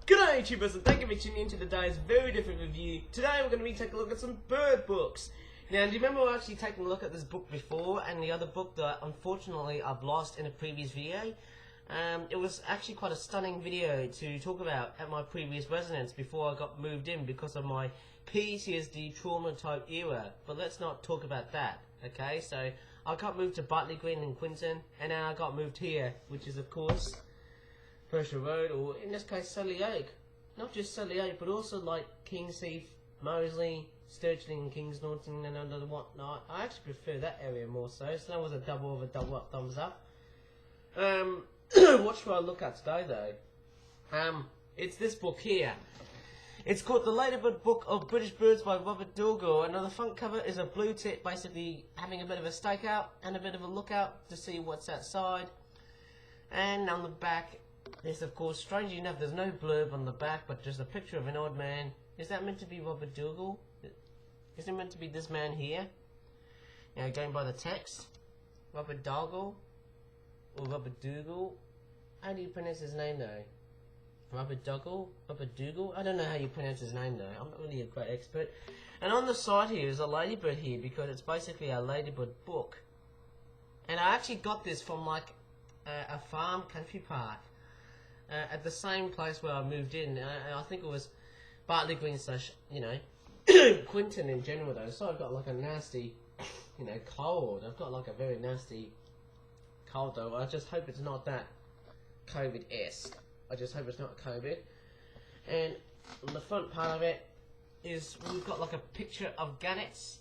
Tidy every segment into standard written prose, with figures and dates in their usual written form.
G'day YouTubers, and thank you for tuning in to today's very different review. Today we're going to be taking a look at some bird books. Now, do you remember actually taking a look at this book before, and the other book that unfortunately I've lost in a previous video? It was actually quite a stunning video to talk about at my previous residence before I got moved in because of my PTSD trauma type era. But let's not talk about that, okay? So I got moved to Bartley Green in Quinton, and now I got moved here, which is of course Persia Road, or in this case Surrey Oak. Not just Surrey Oak, but also like Kingsheath, Moseley, Sturgeon and Kings Norton and whatnot. I actually prefer that area more so that was a double up thumbs up. What should I look at today though? It's this book here. It's called The Ladybird Book of British Birds by Robert Dougall, and on the front cover is a blue tit basically having a bit of a stakeout and a bit of a lookout to see what's outside. And on the back, there's of course, strangely enough, there's no blurb on the back, but just a picture of an old man. Is that meant to be Robert Dougall? Is it meant to be this man here? You know, going by the text. Robert Dougall? Or Robert Dougall? How do you pronounce his name though? Robert Dougall? Robert Dougall? I don't know how you pronounce his name though. I'm not really a great expert. And on the side here is a ladybird here, because it's basically a ladybird book. And I actually got this from like a farm country park. At the same place where I moved in. I think it was Bartley Green / you know, Quinton in general though. So I've got like a nasty, you know, cold. I've got like a very nasty cold though. I just hope it's not that COVID-esque. I just hope it's not COVID. And on the front part of it is we've got like a picture of gannets.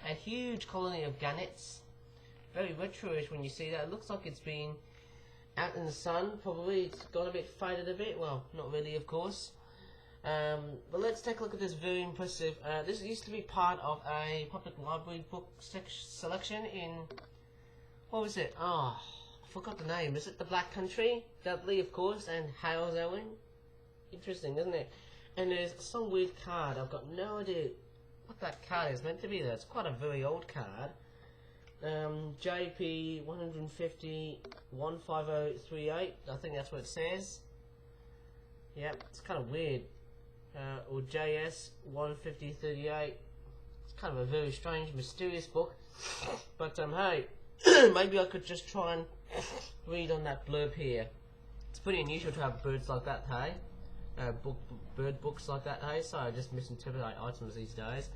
A huge colony of gannets. Very retro-ish when you see that. It looks like it's been out in the sun, probably. It's got a bit faded a bit, well, not really of course. But let's take a look at this very impressive, this used to be part of a public library book selection in, what was it? Oh, I forgot the name. Is it The Black Country? Dudley of course, and Hales Owen. Interesting, isn't it? And there's some weird card, I've got no idea what that card is meant to be though. It's quite a very old card. JP 150 15038, I think that's what it says. Yep, it's kind of weird. Or JS 15038. It's kind of a very strange, mysterious book. But hey, maybe I could just try and read on that blurb here. It's pretty unusual to have birds like that, hey? Bird books like that, hey? So I just misinterpret items these days.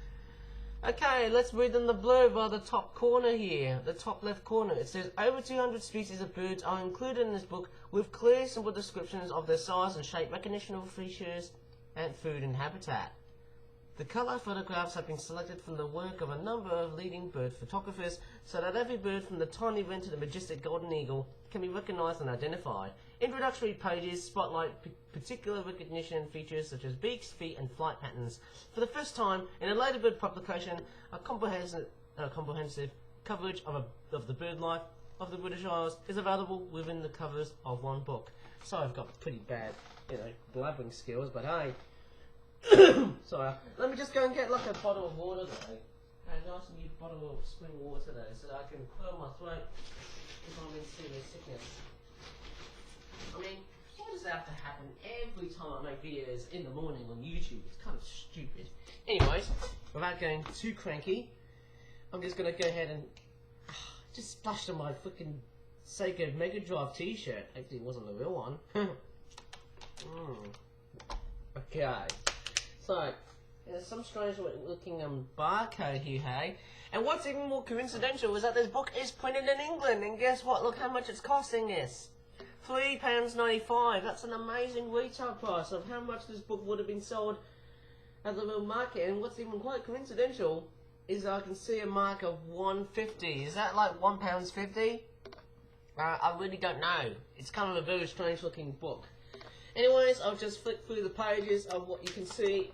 Okay, let's read on the blurb by the top corner here, the top left corner. It says, over 200 species of birds are included in this book with clear, simple descriptions of their size and shape, recognition features, and food and habitat. The colour photographs have been selected from the work of a number of leading bird photographers so that every bird from the tiny wren to the majestic golden eagle can be recognised and identified. Introductory pages spotlight particular recognition features such as beaks, feet and flight patterns. For the first time in a ladybird publication, a comprehensive coverage of the bird life of the British Isles is available within the covers of one book. So I've got pretty bad, you know, blabbering skills, but hey. Sorry, let me just go and get like a bottle of water though. A nice new bottle of spring water though, so that I can clear my throat if I'm in serious sickness. I mean, why does that have to happen every time I make videos in the morning on YouTube? It's kind of stupid. Anyways, without getting too cranky, I'm just gonna go ahead and just splash on my freaking Sega Mega Drive t-shirt. Actually, it wasn't the real one. Okay. So, there's some strange looking barcode here, hey? And what's even more coincidental is that this book is printed in England, and guess what? Look how much it's costing us. £3.95. That's an amazing retail price of how much this book would have been sold at the real market. And what's even quite coincidental is I can see a mark of £1.50. Is that like £1.50? I really don't know. It's kind of a very strange looking book. Anyways, I'll just flick through the pages of what you can see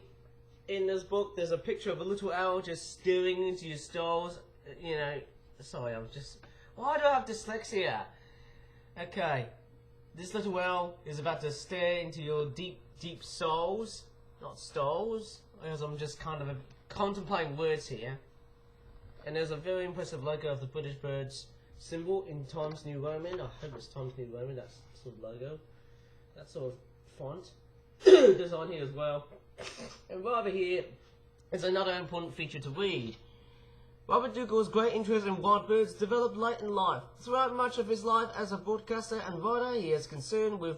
in this book. There's a picture of a little owl just staring into your stalls. You know, sorry, I'm just... Why do I have dyslexia? Okay, this little owl is about to stare into your deep, deep souls. Not stalls, as I'm just kind of contemplating words here. And there's a very impressive logo of the British birds symbol in Times New Roman. I hope it's Times New Roman, that's sort of logo. That sort of font. design here as well. And right over here is another important feature to read. Robert Dougall's great interest in wild birds developed late in life. Throughout much of his life as a broadcaster and writer, he is concerned with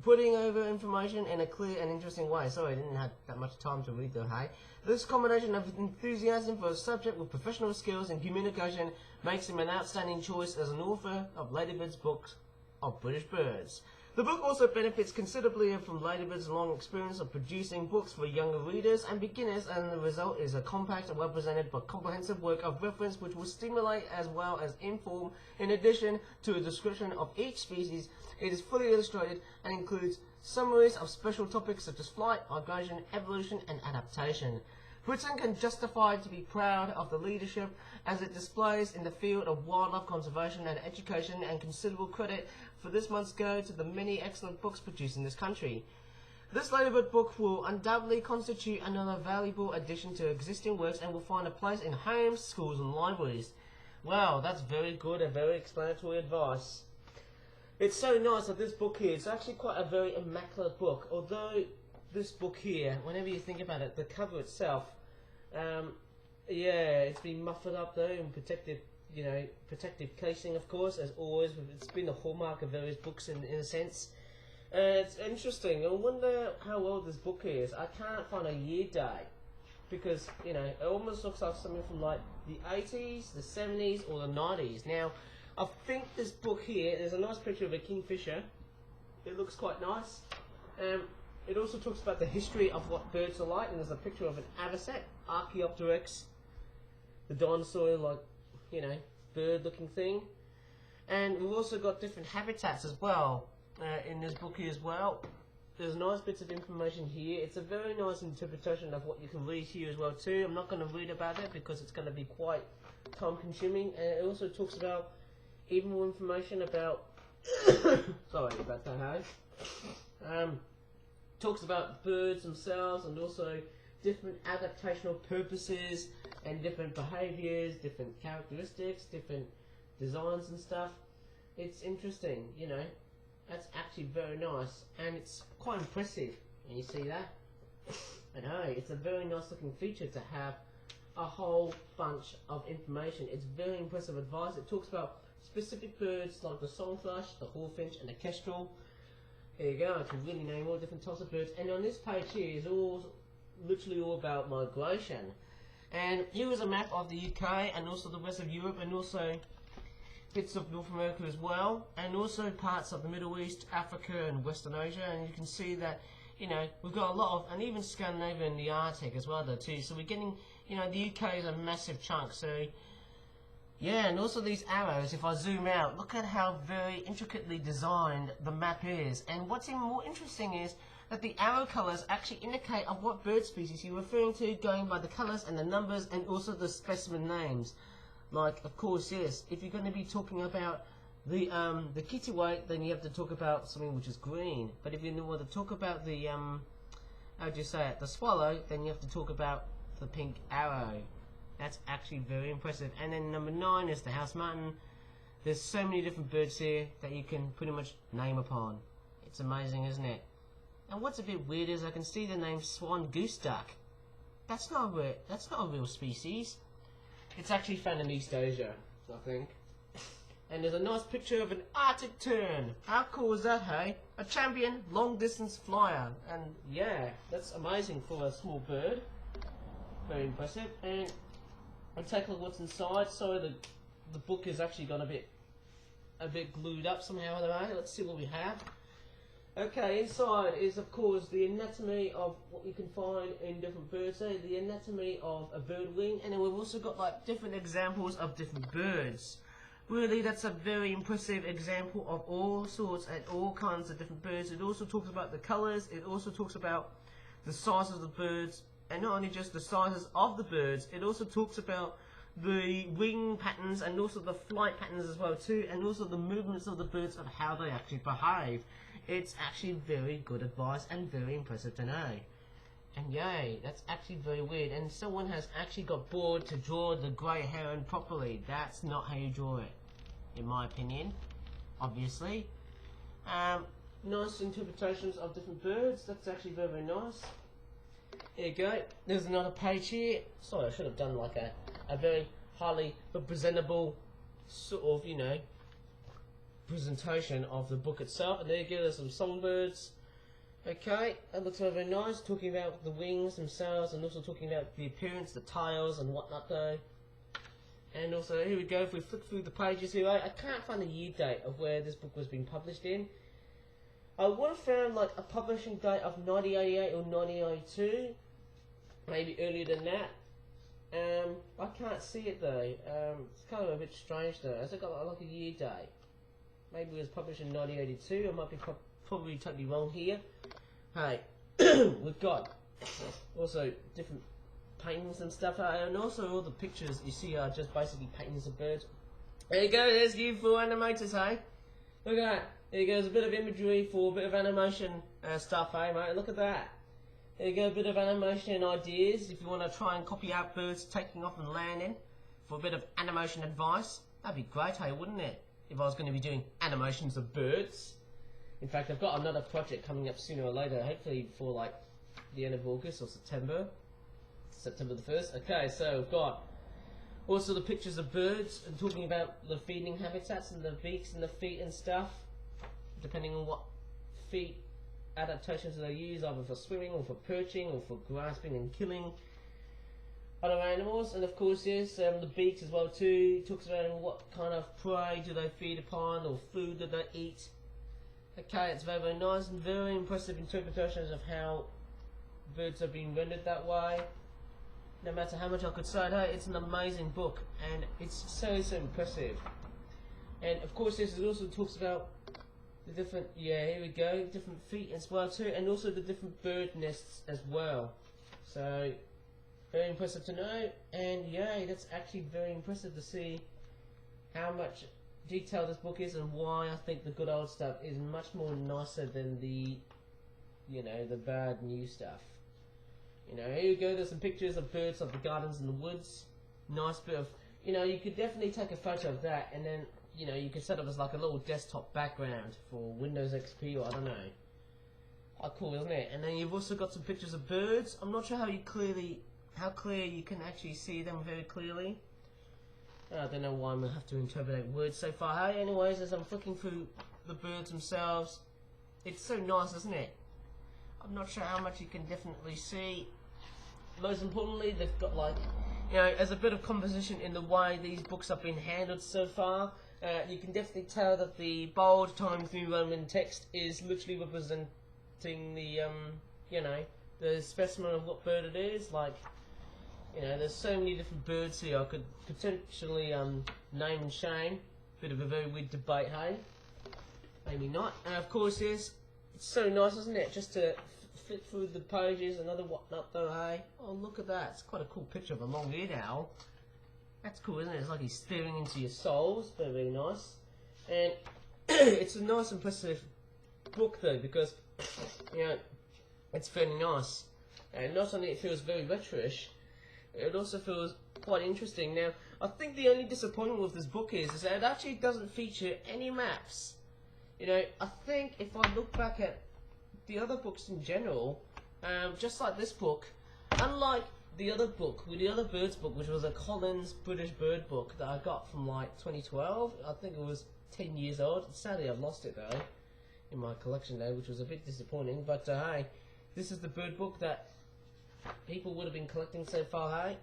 putting over information in a clear and interesting way. Sorry, I didn't have that much time to read though, hey? This combination of enthusiasm for a subject with professional skills in communication makes him an outstanding choice as an author of Ladybird's books of British birds. The book also benefits considerably from Ladybird's long experience of producing books for younger readers and beginners, and the result is a compact and well-presented but comprehensive work of reference which will stimulate as well as inform. In addition to a description of each species, it is fully illustrated and includes summaries of special topics such as flight, migration, evolution and adaptation. Britain can justify to be proud of the leadership as it displays in the field of wildlife conservation and education, and considerable credit for this must go to the many excellent books produced in this country. This Ladybird book will undoubtedly constitute another valuable addition to existing works and will find a place in homes, schools and libraries. Well, that's very good and very explanatory advice. It's so nice that this book here, it's actually quite a very immaculate book, although this book here, whenever you think about it, the cover itself, yeah, it's been muffled up though in protective, protective casing, of course, as always. It's been the hallmark of various books in a sense. It's interesting. I wonder how old this book is. I can't find a year date because, it almost looks like something from like the 80s, the 70s, or the 90s. Now, I think this book here, there's a nice picture of a kingfisher. It looks quite nice. It also talks about the history of what birds are like, and there's a picture of an avocet, Archaeopteryx, the dinosaur, bird-looking thing. And we've also got different habitats as well in this book here as well. There's nice bits of information here. It's a very nice interpretation of what you can read here as well too. I'm not going to read about it because it's going to be quite time-consuming. And it also talks about even more information about sorry about that, hey? Talks about birds themselves and also different adaptational purposes and different behaviours, different characteristics, different designs and stuff. It's interesting, That's actually very nice, and it's quite impressive. And you see that? I know, it's a very nice looking feature to have a whole bunch of information. It's very impressive advice. It talks about specific birds like the song thrush, the hawfinch and the kestrel. There you go, I can really name all different types of birds. And on this page here is literally all about migration. And here is a map of the UK and also the rest of Europe, and also bits of North America as well, and also parts of the Middle East, Africa and Western Asia. And you can see that, we've got a lot of, and even Scandinavia and the Arctic as well though too. So we're getting, the UK is a massive chunk. So yeah, and also these arrows, if I zoom out, look at how very intricately designed the map is. And what's even more interesting is that the arrow colours actually indicate of what bird species you're referring to, going by the colours and the numbers and also the specimen names. Like, of course, yes, if you're going to be talking about the kittiwake, then you have to talk about something which is green. But if you want to talk about the, how do you say it, the swallow, then you have to talk about the pink arrow. That's actually very impressive. And then number 9 is the house martin. There's so many different birds here that you can pretty much name upon. It's amazing, isn't it? And what's a bit weird is I can see the name swan goose duck. That's not a real species. It's actually found in East Asia, I think. And there's a nice picture of an Arctic tern. How cool is that, hey? A champion long distance flyer. And yeah, that's amazing for a small bird. Very impressive. And I'll take a look what's inside. Sorry, the book is actually got a bit glued up somehow. Let's see what we have. Okay, inside is of course the anatomy of what you can find in different birds. So the anatomy of a bird wing, and then we've also got like different examples of different birds. Really, that's a very impressive example of all sorts and all kinds of different birds. It also talks about the colours. It also talks about the sizes of the birds. And not only just the sizes of the birds, it also talks about the wing patterns and also the flight patterns as well too, and also the movements of the birds and how they actually behave. It's actually very good advice and very impressive to know. And yay, that's actually very weird. And someone has actually got bored to draw the grey heron properly. That's not how you draw it, in my opinion, obviously. nice interpretations of different birds. That's actually very, very nice. There you go. There's another page here. Sorry, I should have done like a very highly but presentable sort of, you know, presentation of the book itself. And there you go, there's some songbirds. Okay, that looks very, very nice. Talking about the wings themselves and also talking about the appearance, the tails and whatnot though. And also, here we go, if we flick through the pages here, I can't find a year date of where this book was being published in. I would have found like a publishing date of 1988 or 1982, maybe earlier than that. I can't see it though. It's kind of a bit strange though. Has it got like a year date? Maybe it was published in 1982. I might be probably totally wrong here. Hey, we've got also different paintings and stuff, and also all the pictures you see are just basically paintings of birds. There you go, there's you for animators, hey? Look at that. There you go, there's a bit of imagery for a bit of animation stuff, hey mate? Look at that. There you go, a bit of animation ideas if you want to try and copy out birds taking off and landing for a bit of animation advice. That'd be great, hey, wouldn't it? If I was going to be doing animations of birds. In fact, I've got another project coming up sooner or later, hopefully for like the end of August or September the 1st. Okay, so we've got also the pictures of birds and talking about the feeding habitats and the beaks and the feet and stuff, depending on what feet adaptations they use, either for swimming or for perching or for grasping and killing other animals. And of course, yes, the beaks as well too. It talks about what kind of prey do they feed upon or food do they eat. Okay, it's very, very nice and very impressive interpretations of how birds are being rendered that way. No matter how much I could say, hey, it's an amazing book and it's so, so impressive. And of course, this also talks about the different, yeah, here we go, different feet as well too, and also the different bird nests as well. So, very impressive to know, and yeah, that's actually very impressive to see how much detail this book is and why I think the good old stuff is much more nicer than the, you know, the bad new stuff. You know, here you go, there's some pictures of birds of the gardens and the woods. Nice bit of, you know, you could definitely take a photo of that and then, you know, you could set up as like a little desktop background for Windows XP or I don't know. How cool, isn't it? And then you've also got some pictures of birds. I'm not sure how clear you can actually see them very clearly. I don't know why I'm going to have to interpolate words so far. Hey, anyways, as I'm flicking through the birds themselves, it's so nice, isn't it? I'm not sure how much you can definitely see. Most importantly, they've got like, you know, as a bit of composition in the way these books have been handled so far. You can definitely tell that the bold Times New Roman text is literally representing the, you know, the specimen of what bird it is. Like, you know, there's so many different birds here I could potentially name and shame. Bit of a very weird debate, hey? Maybe not. And of course, yes, it's so nice, isn't it? Just to flip through the pages, another whatnot though, hey? Oh, look at that. It's quite a cool picture of a long-eared owl. That's cool, isn't it? It's like he's staring into your souls. Very, very nice. And it's a nice, impressive book though, because, you know, it's very nice. And not only it feels very retro-ish, it also feels quite interesting. Now, I think the only disappointment with this book is that it actually doesn't feature any maps. You know, I think if I look back at the other books in general, just like this book, unlike the other book, with the other birds book, which was a Collins British bird book that I got from like 2012, I think it was 10 years old. Sadly, I've lost it though in my collection though, which was a bit disappointing. But hey, this is the bird book that people would have been collecting so far. Hey,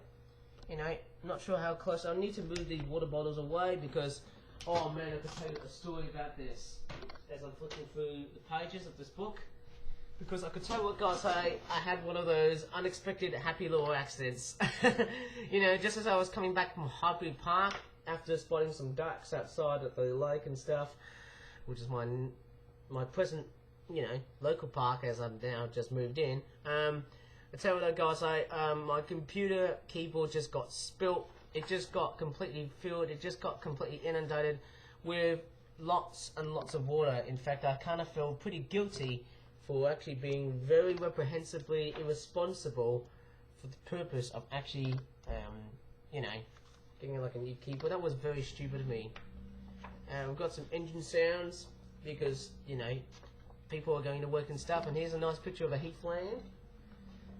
you know, not sure how close. I need to move these water bottles away because, oh man, I could tell you a story about this as I'm flicking through the pages of this book. Because I could tell you what, guys, I had one of those unexpected happy little accidents. You know, just as I was coming back from Highbury Park after spotting some ducks outside at the lake and stuff, which is my present, you know, local park as I'm now just moved in. I tell you what, guys, my computer keyboard just got spilt. It just got completely filled. It just got completely inundated with lots and lots of water. In fact, I kind of feel pretty guilty for actually being very reprehensibly irresponsible for the purpose of actually, you know, getting like a new keyboard. That was very stupid of me. We've got some engine sounds because, you know, people are going to work and stuff. And here's a nice picture of a heathland.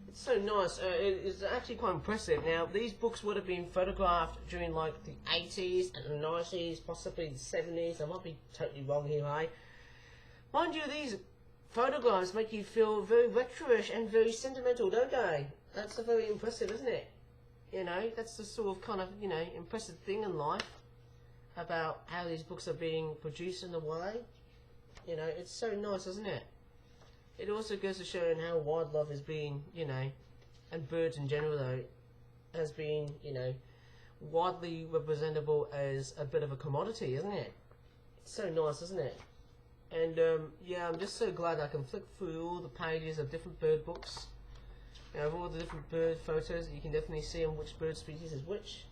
It's so nice. It's actually quite impressive. Now, these books would have been photographed during like the 80s and the 90s, possibly the 70s. I might be totally wrong here, eh? Mind you, these photographs make you feel very retro-ish and very sentimental, don't they? That's very impressive, isn't it? You know, that's the sort of kind of, you know, impressive thing in life about how these books are being produced in a way. You know, it's so nice, isn't it? It also goes to show how wildlife is being, you know, and birds in general though, has been, you know, widely representable as a bit of a commodity, isn't it? It's so nice, isn't it? And yeah, I'm just so glad I can flick through all the pages of different bird books. You know, of all the different bird photos, you can definitely see on which bird species is which.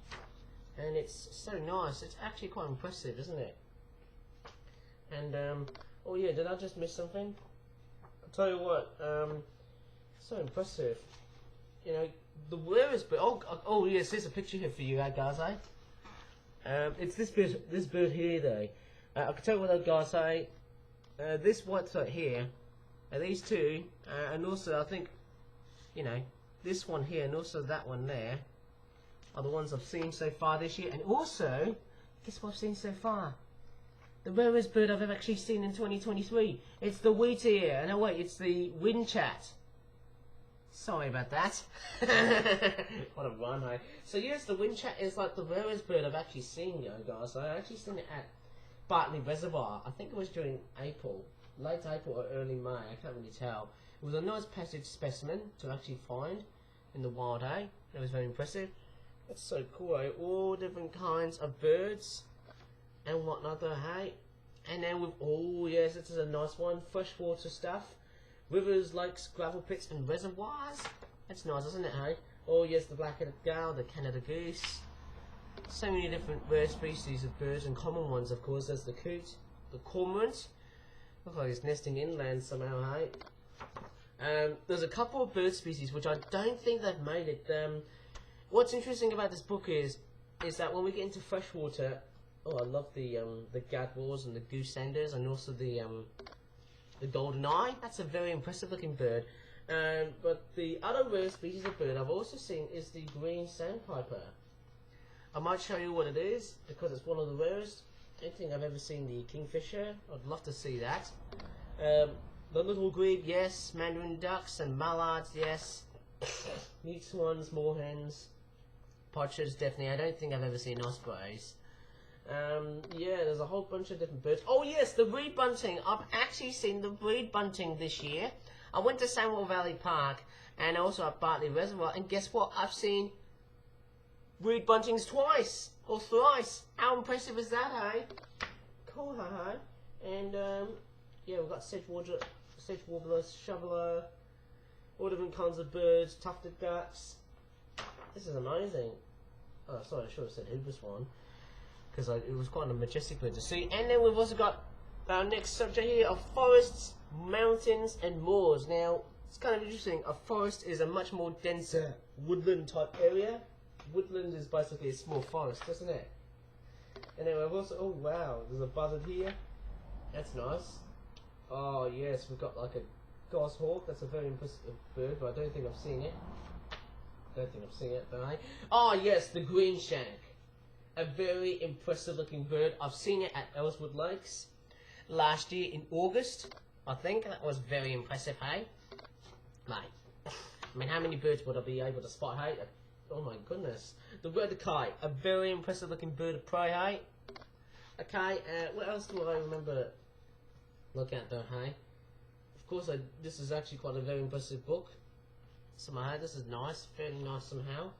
And it's so nice. It's actually quite impressive, isn't it? And oh yeah, did I just miss something? I'll tell you what, so impressive. You know, the rarest bird. Oh yes, there's a picture here for you, guys. It's this bird here, though. I can tell you what guys say. This white-throat here, these two, and also I think, you know, this one here and also that one there are the ones I've seen so far this year. And also, guess what I've seen so far? The rarest bird I've ever actually seen in 2023. It's the wheatear. No wait, it's the windchat. Sorry about that. What a run, hey. So yes, the windchat is like the rarest bird I've actually seen, guys. I actually seen it at Bartley Reservoir. I think it was during April, late April or early May. I can't really tell. It was a nice passage specimen to actually find in the wild, eh? It was very impressive. That's so cool, eh? All different kinds of birds and whatnot, though, hey? And then with, oh yes, this is a nice one, freshwater stuff. Rivers, lakes, gravel pits and reservoirs. That's nice, isn't it, hey? Oh yes, the black-headed gull, the Canada goose. So many different rare species of birds and common ones, of course. There's the coot, the cormorant. Looks like it's nesting inland somehow, hey? There's a couple of bird species which I don't think they've made it. What's interesting about this book is that when we get into freshwater, oh, I love the gadwalls and the goose sanders and also the golden eye. That's a very impressive looking bird. But the other rare species of bird I've also seen is the green sandpiper. I might show you what it is because it's one of the rarest. I don't think I've ever seen the kingfisher. I'd love to see that. The little grebe, yes. Mandarin ducks and mallards, yes. Mute swans, moorhens, pochers, definitely. I don't think I've ever seen ospreys. Yeah, there's a whole bunch of different birds. Oh yes, the reed bunting. I've actually seen the reed bunting this year. I went to Samuel Valley Park and also at Bartley Reservoir, and guess what? I've seen reed buntings twice or thrice. How impressive is that, hey? Cool, hey? And yeah, we've got sedge warbler, shoveler, all different kinds of birds, tufted ducks. This is amazing. Oh, sorry, I should have said hooper swan, because it was quite a majestic bird to see. And then we've also got our next subject here of forests, mountains, and moors. Now, it's kind of interesting. A forest is a much more denser woodland type area. Woodland is basically a small forest, isn't it? And then we've also, oh wow, there's a buzzard here. That's nice. Oh yes, we've got like a goshawk. That's a very impressive bird, but I don't think I've seen it. But oh yes, the green shank. A very impressive looking bird. I've seen it at Ellswood Lakes last year in August. I think that was very impressive, hey? Mate, I mean, how many birds would I be able to spot, hey? Oh my goodness. The word kite, a very impressive looking bird of prey, hey? Okay, what else do I remember look at though, hey? Of course, this is actually quite a very impressive book. Somehow, this is nice, fairly nice somehow.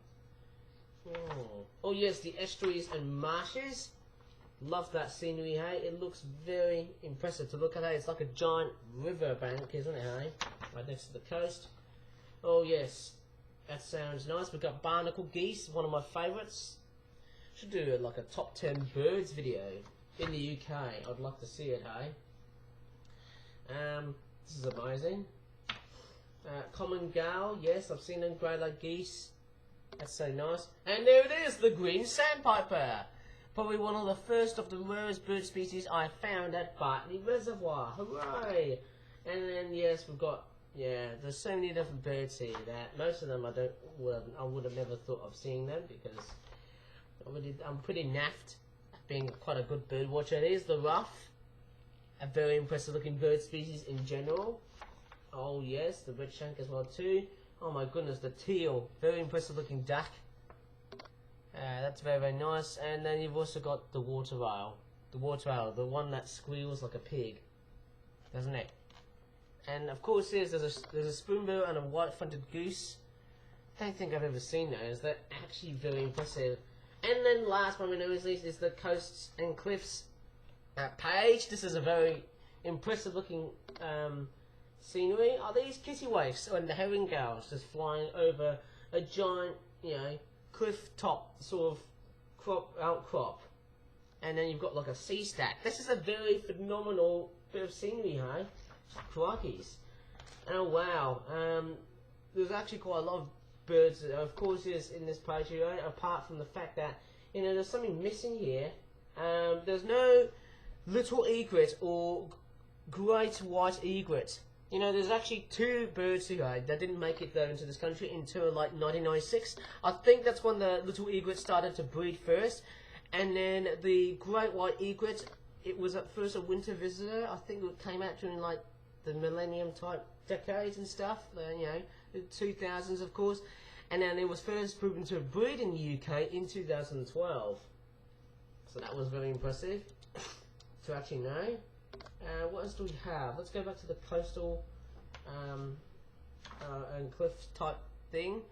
Oh yes, the estuaries and marshes. Love that scenery, hey? It looks very impressive to look at, hey? It's like a giant river bank, isn't it, hey? Right next to the coast. Oh yes, that sounds nice. We've got barnacle geese, one of my favourites. Should do like a top 10 birds video in the UK. I'd love to see it, hey? This is amazing. Common gull, yes, I've seen them. Grey-lag geese. That's so nice. And there it is, the green sandpiper. Probably one of the first of the rarest bird species I found at Bartley Reservoir. Hooray! And then yes, we've got there's so many different birds here that most of them I would have never thought of seeing them because I'm pretty naffed at being quite a good bird watcher. It is the ruff, a very impressive looking bird species in general. Oh yes, the redshank as well too. Oh my goodness, the teal, very impressive looking duck. That's very, very nice. And then you've also got the water rail. The water rail, the one that squeals like a pig, doesn't it? And of course there's a spoonbill and a white-fronted goose. I don't think I've ever seen those. They're actually very impressive. And then last but not least is the coasts and cliffs page. This is a very impressive looking scenery. Are these kittiwakes and the herringbells just flying over a giant, cliff top sort of outcrop? And then you've got like a sea stack. This is a very phenomenal bit of scenery, hey? Crikeys. Oh wow. There's actually quite a lot of birds, of course, is in this page here, apart from the fact that, there's something missing here. There's no little egret or great white egret. There's actually two birds here that didn't make it though into this country until like 1996. I think that's when the little egret started to breed first. And then the great white egret, it was at first a winter visitor. I think it came out during like the millennium type decades and stuff, the 2000s of course. And then it was first proven to breed in the UK in 2012. So that was very impressive to actually know. What else do we have? Let's go back to the coastal and cliff type thing.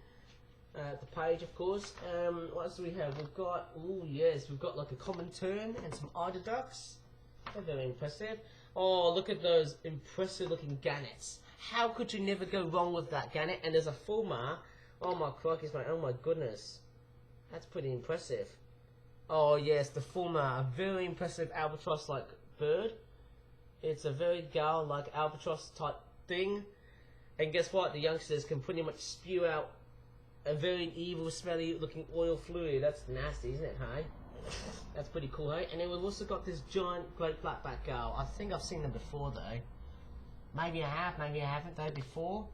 The page, of course. What else do we have? We've got, we've got like a common tern and some eider ducks. They're very impressive. Oh, look at those impressive looking gannets. How could you never go wrong with that gannet? And there's a fulmar. Oh my crikey, mate. Oh my goodness. That's pretty impressive. Oh yes, the fulmar, a very impressive albatross-like bird. It's a very gull-like albatross type thing. And guess what? The youngsters can pretty much spew out a very evil, smelly looking oil fluid. That's nasty, isn't it, hey? That's pretty cool, hey? And then we've also got this giant great blackback gull. I think I've seen them before, though. Maybe I have, maybe I haven't, though, before.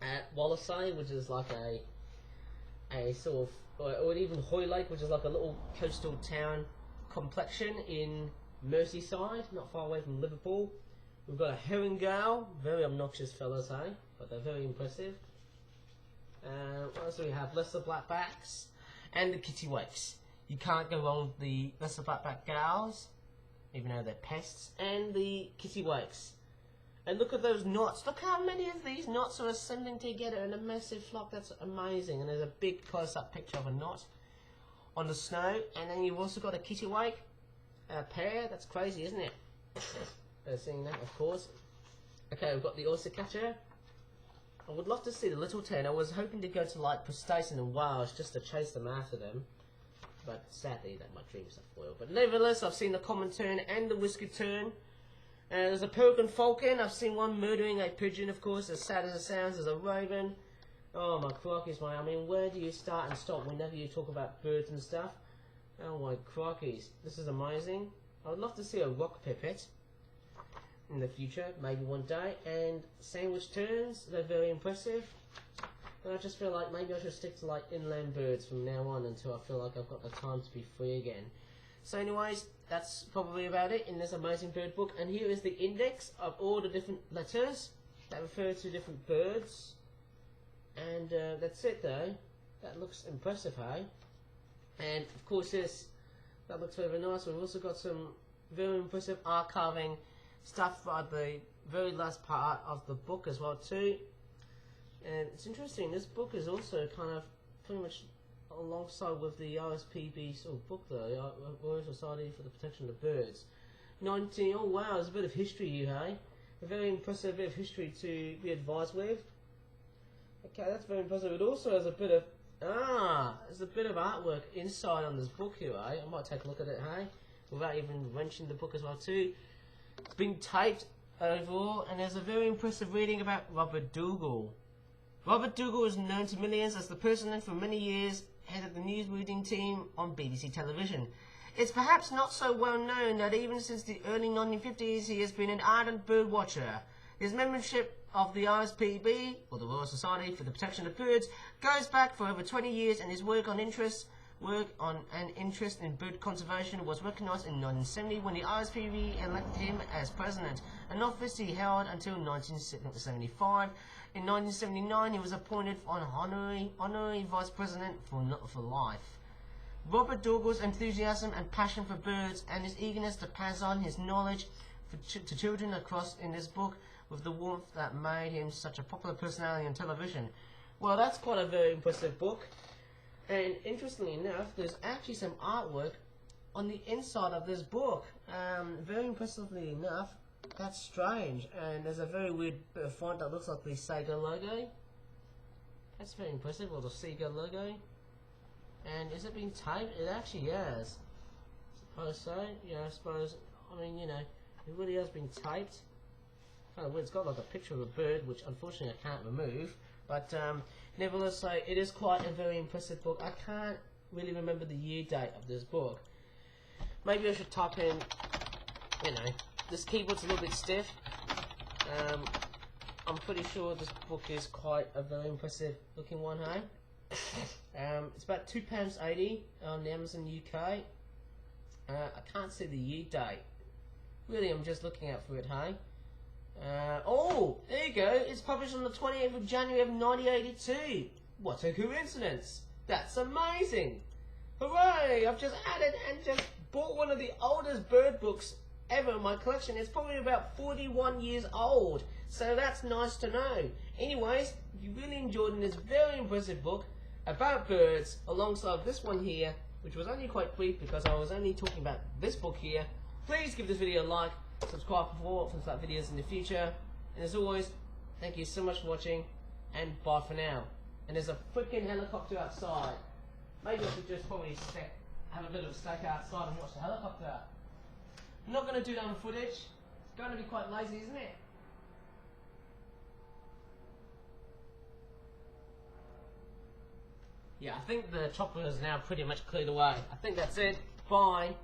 At Wallasey, which is like a sort of, or even Hoylake, which is like a little coastal town complexion in Merseyside, not far away from Liverpool. We've got a herring gull, very obnoxious fellas, hey? But they're very impressive. What else do we have? Lesser blackbacks and the kittiwakes. You can't go wrong with the lesser blackback gulls, even though they're pests, and the kittiwakes. And look at those knots. Look how many of these knots are assembling together in a massive flock. That's amazing. And there's a big close-up picture of a knot on the snow. And then you've also got a kittiwake pair. That's crazy, isn't it? Seeing that, of course. Okay, we've got the oyster catcher. I would love to see the little tern. I was hoping to go to like Prestatyn and Wales just to chase them after them. But sadly, that my dreams are foiled. But nevertheless, I've seen the common tern and the whiskered tern. There's a peregrine falcon. I've seen one murdering a pigeon, of course, as sad as it sounds. There's a raven. Oh my crikeys, mate. I mean, where do you start and stop whenever you talk about birds and stuff? Oh my crikeys. This is amazing. I would love to see a rock pipit in the future, maybe one day. And sandwich terns, they're very impressive. But I just feel like maybe I should stick to like inland birds from now on until I feel like I've got the time to be free again. So anyways, that's probably about it in this amazing bird book. And here is the index of all the different letters that refer to different birds. And that's it though. That looks impressive, hey? And of course that looks very nice. We've also got some very impressive art carving stuff at the very last part of the book as well too. And it's interesting, this book is also kind of pretty much alongside with the RSPB sort of book though, Royal Society for the Protection of Birds. Oh wow, there's a bit of history here, hey? A very impressive bit of history to be advised with. Okay, that's very impressive. It also has a bit of, there's a bit of artwork inside on this book here, eh? I might take a look at it, hey? Without even wrenching the book as well too. It's been taped overall, and there's a very impressive reading about Robert Dougal. Robert Dougal is known to millions as the person that for many years headed the news reading team on BBC television. It's perhaps not so well known that even since the early 1950s he has been an ardent bird watcher. His membership of the RSPB, or the Royal Society for the Protection of Birds, goes back for over 20 years, and his work and interest in bird conservation was recognised in 1970 when the RSPB elected him as president, an office he held until 1975. In 1979, he was appointed on honorary vice president for life. Robert Dougall's enthusiasm and passion for birds and his eagerness to pass on his knowledge to children across in this book with the warmth that made him such a popular personality on television. Well, that's quite a very impressive book. And interestingly enough, there's actually some artwork on the inside of this book. Very impressively enough, that's strange. And there's a very weird bit of font that looks like the Sega logo. That's very impressive, or the Sega logo. And is it being typed? It actually is. Suppose so. Yeah, I suppose. I mean, you know, it really has been typed. Kind of weird. It's got like a picture of a bird, which unfortunately I can't remove. But nevertheless, so it is quite a very impressive book. I can't really remember the year date of this book. Maybe I should type in, you know, this keyboard's a little bit stiff. I'm pretty sure this book is quite a very impressive looking one, hey? It's about £2.80 on Amazon UK. I can't see the year date. Really, I'm just looking out for it, hey? Oh, there you go. It's published on the 28th of January of 1982. What a coincidence. That's amazing. Hooray! I've just added and just bought one of the oldest bird books ever in my collection. It's probably about 41 years old. So that's nice to know. Anyways, you really enjoyed this very impressive book about birds alongside this one here, which was only quite brief because I was only talking about this book here. Please give this video a like, subscribe for videos in the future, and as always, thank you so much for watching, and bye for now. And there's a freaking helicopter outside. Maybe I should just probably have a bit of a stack outside and watch the helicopter. I'm not going to do that on footage. It's going to be quite lazy, isn't it? Yeah, I think the chopper is now pretty much cleared away. I think that's it. Bye.